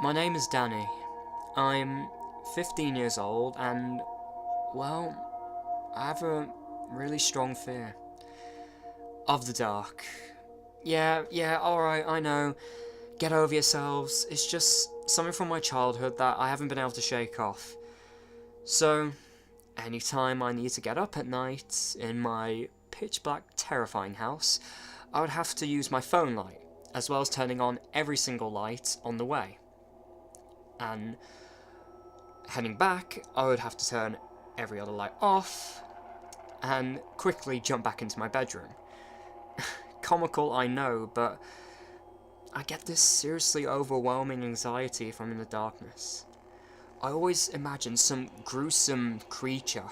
My name is Danny. I'm 15 years old and, well, I have a really strong fear of the dark. Yeah, alright, I know. Get over yourselves. It's just something from my childhood that I haven't been able to shake off. So, anytime I need to get up at night in my pitch black, terrifying house, I would have to use my phone light, as well as turning on every single light on the way. And heading back, I would have to turn every other light off and quickly jump back into my bedroom. Comical, I know, but I get this seriously overwhelming anxiety if I'm in the darkness. I always imagine some gruesome creature,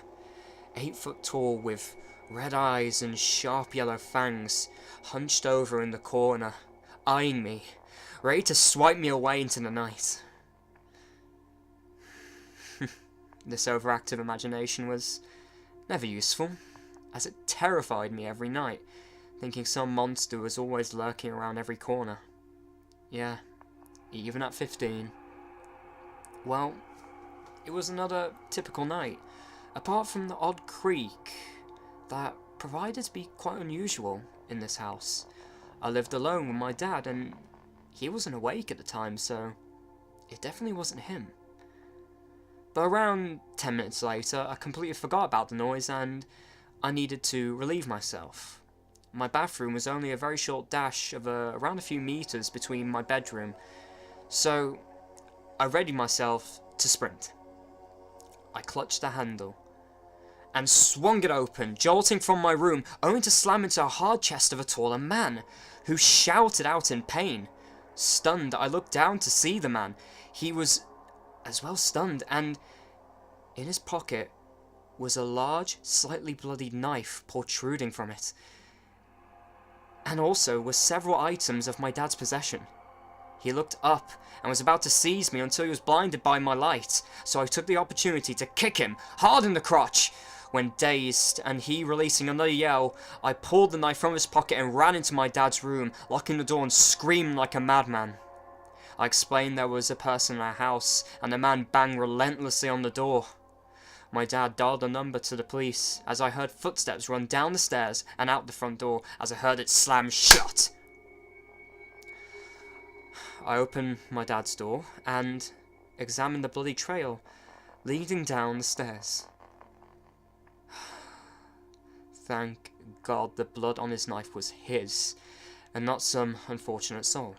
8 foot tall with red eyes and sharp yellow fangs, hunched over in the corner, eyeing me, ready to swipe me away into the night. This overactive imagination was never useful, as it terrified me every night, thinking some monster was always lurking around every corner. Yeah, even at 15. Well, it was another typical night, apart from the odd creak that provided to be quite unusual in this house. I lived alone with my dad, and he wasn't awake at the time, so it definitely wasn't him. But around 10 minutes later, I completely forgot about the noise and I needed to relieve myself. My bathroom was only a very short dash of around a few meters between my bedroom, so I readied myself to sprint. I clutched the handle and swung it open, jolting from my room, only to slam into a hard chest of a taller man, who shouted out in pain. Stunned, I looked down to see the man. He was as well stunned, and in his pocket was a large, slightly bloodied knife protruding from it, and also were several items of my dad's possession. He looked up and was about to seize me until he was blinded by my light, so I took the opportunity to kick him hard in the crotch. When dazed, and he releasing another yell, I pulled the knife from his pocket and ran into my dad's room, locking the door and screaming like a madman. I explained there was a person in our house, and the man banged relentlessly on the door. My dad dialed a number to the police, as I heard footsteps run down the stairs and out the front door, as I heard it slam shut. I opened my dad's door, and examined the bloody trail leading down the stairs. Thank God the blood on his knife was his, and not some unfortunate soul.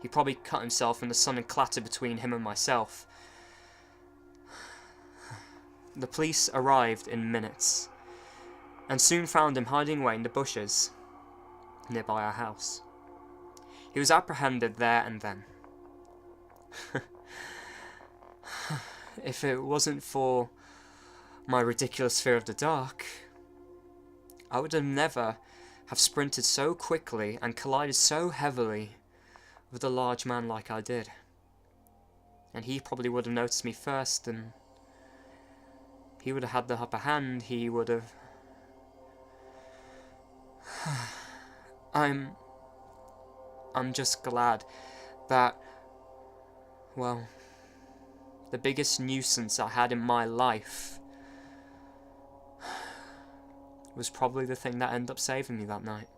He probably cut himself in the sun and clattered between him and myself. The police arrived in minutes, and soon found him hiding away in the bushes nearby our house. He was apprehended there and then. If it wasn't for my ridiculous fear of the dark, I would have never have sprinted so quickly and collided so heavily with a large man like I did. And he probably would have noticed me first, and he would have had the upper hand. He would have... I'm just glad that, well, the biggest nuisance I had in my life was probably the thing that ended up saving me that night.